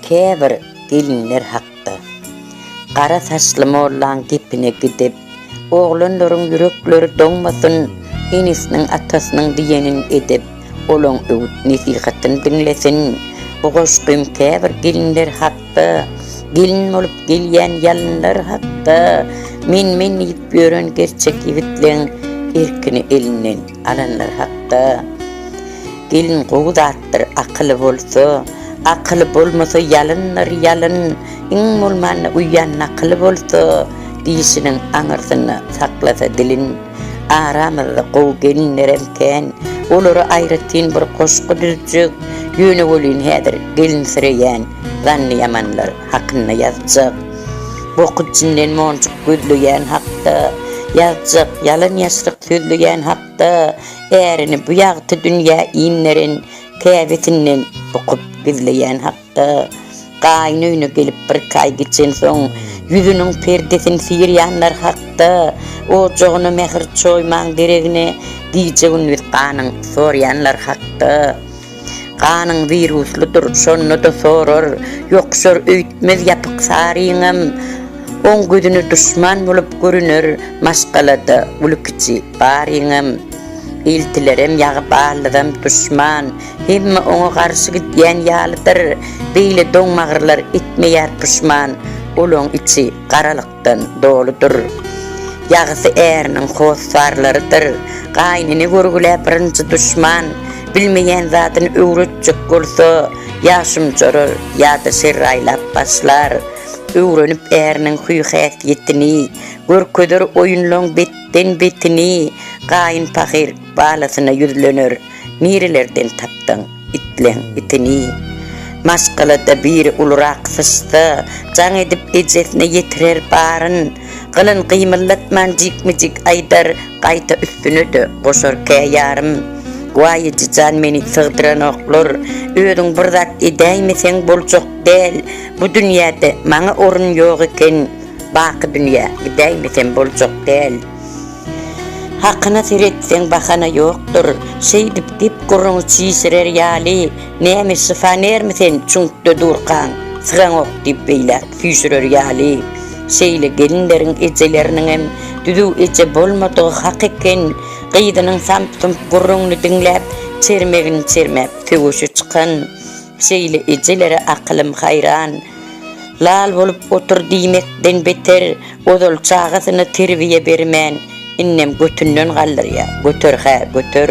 Käbir gelinler hakda. Qara saçlı mollan gepine gidip, oğlanların yürekleri doňmasyn, enisiniň atasynyň diýenin edip, olaň öwüt nesihatyny dinlesin. Bu goşgym käbir gelinler hakda, gelin bolup gelýän ýalynlar hakda, men diýip ýören gerçek ýigitleň erkini elinden alanlar hakda. Gelin gowdatdyr akyly bolsa, akyly bolmasa ýalynlar ýalyn, iň bolmany uýan akyly bolsa, diýişiniň aňyrsyny saklasa dilin. Aramyzda gow gelinler emken, olary aýratyn bir goşgy düzjek, ýöne bolyn häzir gelin süreýän zanny ýamanlar hakyna ýazjak. Bokuçynden monçuk gözleýän hakda, ýazjak ýalyn ýaşryk sözleýän hakda, ärini bu ýagty dünýä iňlerin käbetinden bokup gizleýän hakda, gaýyn öýüne gelip bir kaý geçen soň ýüzüniň perdesini sirýänler hakda, ojagyny mehir çoýmaň deregine diýjegin bir ganyň sorýanlar hakda. Ganyň virusludur, şonu da sorar, ýokşar öýtmez ýapyk saryňam, oň gözüne düşman bolup görünür, maşgalada ulukçy baryňam. Eltilerem ýagyp alydam düşman, hemme oňa garşy gitýän ýalydyr, beýle doňmagyrlar etmeýär pişman, olaň içi garalykdan doludur. Ýagysy äriniň hosarlarydyr, gaýnyny görgüläp birinji düşman, bilmeýän zatyny öwretjek bolsa, ýaşym jorar, ýa-da serraýlap başlar. Öwrenip äriniň huy-häsiýetini, görkedir oýunlaň betden betini, gaýyn pahir balasyna ýüzlenir, nirelerden tapdyň itleň itini. Maşgalada bir ulrak syçdy, jaň edip ejesine ýetirer baryn, gylyn gymyllatman jikmijik aýdar, gaýta üstüne de goşar käýärym. Guaýyjy jan meni sygdyran oklar, öýüň bir zat edäýmeseň boljak del, bu dünýäde maňa orun ýok eken, baky dünýä edäýmeseň boljak del. Hakyna seretseň bahana ýokdur, şeýdip dip gurruňy çiğsirer ýaly, näme şifanermisen çuňkda durkan, sygaň ok dip beýler süýsürer ýaly. Şeýle gelinleriň ejeleriniň hem düdü eje bolmadygy hak eken, gyýdynyň sampsym gurruňy diňläp, çermegini çermep töwüşi çykan. Şeýle ejelere aklym hayran, lal bolup otur diýmekden beter, odol çagasyny terbiýe bermän, innem götünden galdyrýa, götür ha, götür.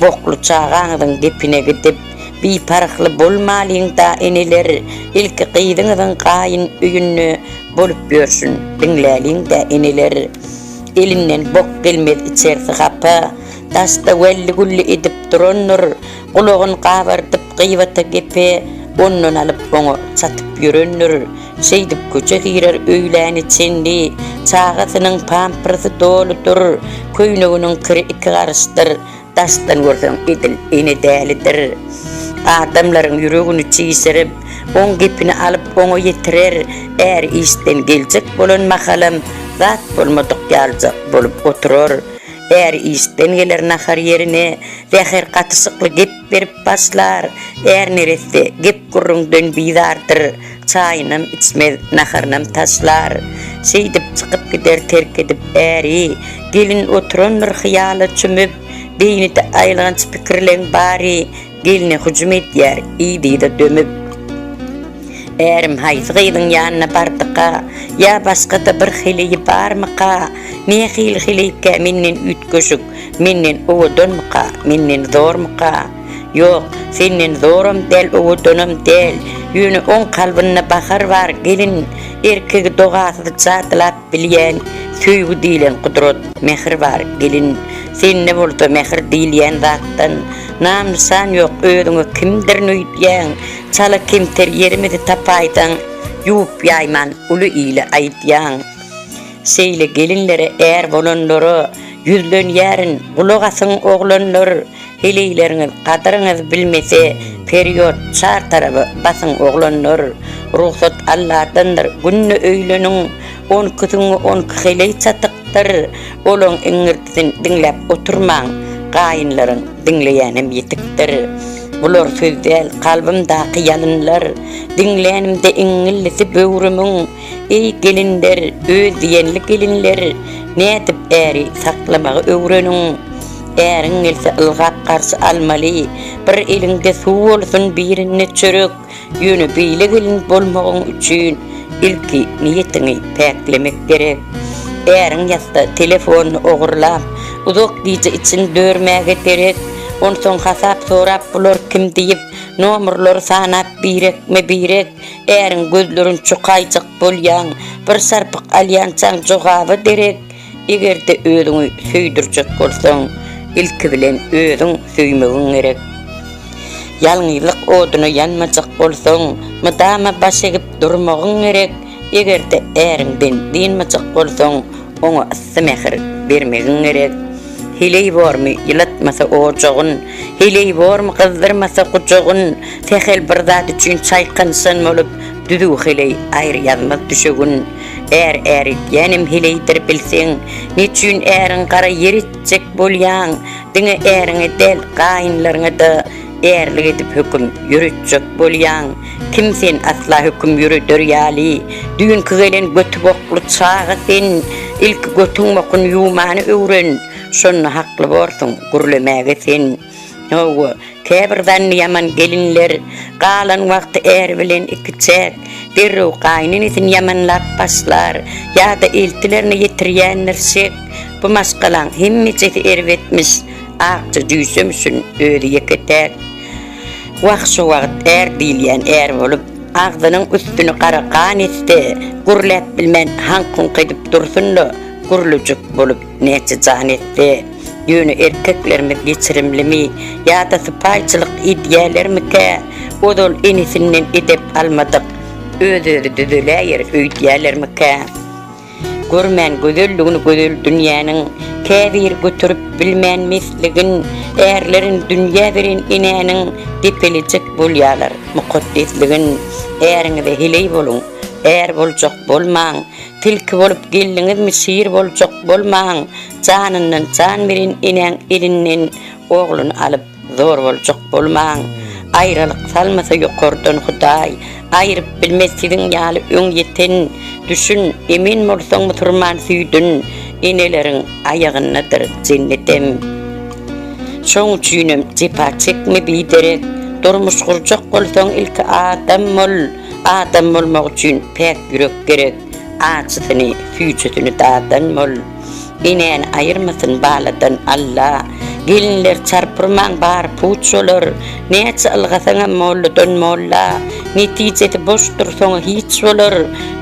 Boklu çağaňyň gepine gidip, biparykly bolmalyň da eneler, ilki gyýdyňyň gaýyn öýünni bolup ýörsün, diňläliň da eneler. Elinden bok gelmez içerisi gapa, taşda welli gulli edip duranlar, gulagyny gabardyp gyýbata gepe, ondan alyp oňa satyp ýörenler. Şeýdip köçe girer öýläni çendi, çagasynyň pampersy doludur, köýneginiň kiri iki garşdyr, taşdan görseň edil ene dälidir. Adamlaryň ýüregini çiğserip, oň gepini alyp oňa ýetirer, är işden geljek bolan mahalam, zat bolmadyk ýaljak bolup oturar. Är işden geler nahar ýerine, zäher gatysykly gep berip başlar, är neresi gep gurrundan bidardyr, çaýynam içmez, naharnam taşlar. Şeýdip çykyp gider terk edip äri, gelin oturanlar hyýaly çümüp, beýnide aýlanç pikirleň bari, geline hüjüm etýär, ýa-da dömüp. Ärim haýsy gyýdyň ýanyna bardyka, ýa başga-da bir hileyi barmyka, ne hileke menden ütköşük, menden owadanmyka, menden zormyka? Ýok, senden zorum del, owadanam del, ýöne oň kalbyna bahar bar gelin, erkegi dogasy çatylap bilýän, söýgü diýilen kudrat, mehir bar gelin. Sen ne bolsa mehir diýilen zatdan, namsan ýok, öýüňe kimdir nöýdýän, çala kimter ýerimizi tapaýdan, ýup ýaýman uly ýyle aýtýan. Şeýle gelinlere är bolanlary, ýüzlenýärin, gulagasyn oglanlar, heleyleriniz qadryňyz bilmese, period çar tarapy basyň oglanlar, ruhsat Allah'dandır, günni öýleniň, 10 kütüňi 10 heley çatykdyr, olaň eňirtisin diňläp oturmaň, gaýynlaryň diňleýänem ýetikdir. Bular sözdel kalbimdaki yalınlar, dinlänimde iňillisi böwrümüň, ey gelinler, öz diýenli gelinler, nädip äri saklamagy öwreniň. Äriň gelse ılgap garşy almaly, bir elinde suw bolsun, birinde çörek, ýöne beýle gelin bolmagyň üçin ilki niýetini päklemek gerek. Äriň ýatda telefonu ogurlap, uzak gije için dörmäge gerek. Onsoň hasap sorap bular kim diýip nomerler sanap birek, äriň gözlerin çukaýjak bolýan, bir sarpyk alýansaň jogaby derek. Egerde özüňi söýdirjek bolsaň, ilki bilen özüň söýmegiň gerek. Ýalňyzlyk oduny ýanmajak bolsaň, mydama baş egip durmagyň gerek. Egerde äriňden diýmejek bolsaň, oňa ysy mehir bermegiň gerek. Hiley bormy ýylatmasa ojagyn, hiley bormy gyzdyrmasa guçagyn, tehel bir zat üçin çaýkansan bolup, düdü hiley aýry ýazmaz düşegün. Äri ýanym hileydir bilseň, niçin äriň gara ýeritjek bolýan, diňe äriňe del gaýynlaryňa da ärlik edip höküm ýürütjek bolýan. Kim sen asla höküm ýürüder ýaly, düňkü gelen götü bokly çagy sen, ilki götüň bokun ýumany öwren. Şonu hakly borsun, gurlemäge sen. Owa, käbirden ýaman gelinler, galan wagty er bilen iki çek, derrew gaýnynyň ýamanlap başlar, ýa-da eltilerini ýetirýänler şek. Bu maskalan hemmejeti erwetmiş, akça düýsümsün öýle ýeketek. Wagşy wagt er diýilýän er bolup, agdynyň üstüni garakan etdi, gurlap bilmän hankun edip dursunda, gurlujuk bolup näçe jan etdi. Ýöne erkeklerimiz geçirimlimi, ýa-da sypaýçylyk ideýalermike, odol enisinden edep almadyk, özüri düzüläýär öýdýälermike. Görmän gözelligini gözel dünýäniň, käbir götürüp bilmän mesligin, erlerin dünýä beren inäniň depelecek bolýarlar mukaddesligin. Äriňize hiley bolun, er boljak bolmaň, tilki bolup geldiňizmi şiir boljak bolmaň, janyndan jan beren inäň elinden ogluny alyp zor boljak bolmaň. Aýralyk salmasa ýokardan Hudaý, aýryp bilmesiň ýaly öň ýeten, düşün, emin bolsaň musulman süýdün, eneleriň aýagynadyr cennetem. Şoň üçinem jepa çekme biderek, durmuş gurjak bolsaň ilki adam bolmak üçin pek ýürek gerek. Açysyny, süýçesini dağdan bol. Inen aýyrmasyn baladan Allah. Gelinler çarpyrmaň bar puçolar, näçe ılgasaňa molladan molla, netijeti boş dursaň hiç bolar.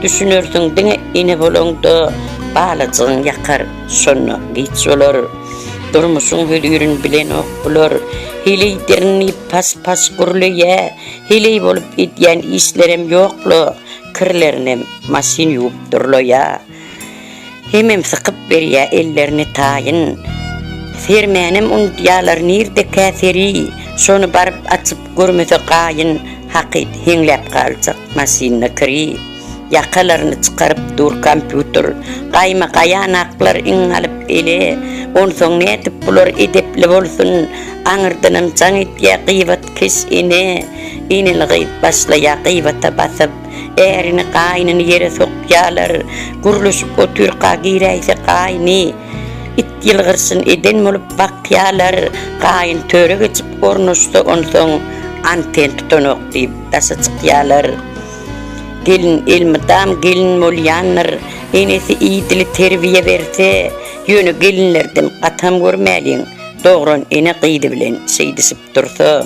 Düşünürsiň diňe ine bolanda, balajyň ýakar, şonu hiç bolar. Durmuşyň hüdürün bilen ok bolar. Hileydirini pas gurleye, hiley bolup edýän işlerem ýoklu, kirlerinem masin ýuwup durlaya. Hemem sykyp berýär ellerini taýyn. Sermänim undýalar nirde käseri, şonu baryp açyp görmese gaýyn, hakyt heňläp galjak masinna kiri. Ýakalaryny çykaryp dur kompýuter, gaýma gaýanaklar iň alyp ele, onsoň nädip bular edepli bolsun, aňyrdanam jaň etýär gyýbat kes inilgi başlaýar gyýbata basyp, ärini gaýnyny ýere sokýarlar, guruluşyp otyrqa giräýse gaýny, it ýylgyrsyn eden bolup bakýarlar, gaýyn töre geçip ornuşdy, onsoň anten tutanok diýip daşa çykýarlar. Gelin elmedam gelin bolýanlar, enesi iýdili terbiýe berse, ýöne gelinlerden gatam görmäliň, dogran ene gyýdy bilen şeýdisip dursa,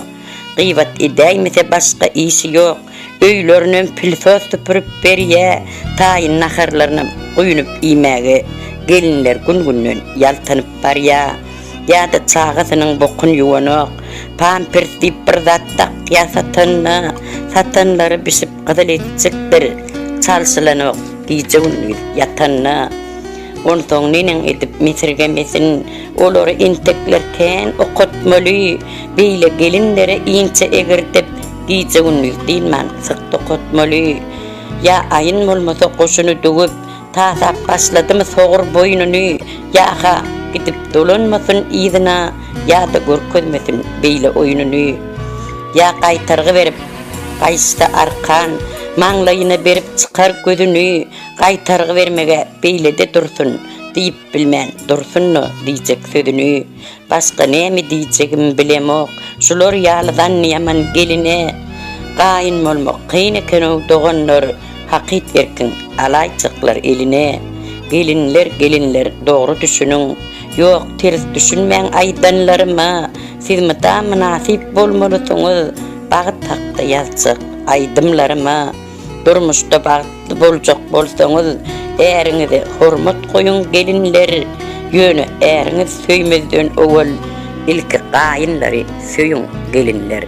gyýbat edäýmese başga işi ýok, öýlerinden pilsos tüpürüp berýär, taýyn naharlaryna goýunup iýmäge gelinler gün-günden ýaltanyp barýar. Ýa-da çagasynyň bokun ýuwanok, pampers diýip bir zat takýa satanlary bisip gyzyl etjekdir, çalşylanok giýjegin ýatanna. Onsoň neniň edip misirgemesin, olary inteklerken okutmaly, beýle gelinlere iňçe egirtip giýjegin diýilmän syk okutmaly. Ya aýyn bolmasa goşuny döwüp, tasap başladymy sogur boýnuny, ýa-ha gidip dolanmasyn ýyzyna, ýa-da görkezmesin beýle oýununy. ya qaytargy berip gaýşda arkan maňlaýyna berip çykar gözüni qaytargy vermege beýlede dursun diýip bilmän dursunno diýjek sözüni başga näme diýjegim bilemok şular ýalydan ýaman geline gaýyn bolmak kyn ekeni doganlar hakyt erkin alaýçyklar eline gelinler dogry düşünüň ýok ters düşünmäň aýdanlaryma siz mata münasip bolmalysyňyz bagyt takda ýazjak aýdymlaryma durmuşda bagtly boljak bolsaňyz äriňize hormat goýun gelinler ýöne äriňiz söýmezden owal ilki gaýynlary söýün gelinler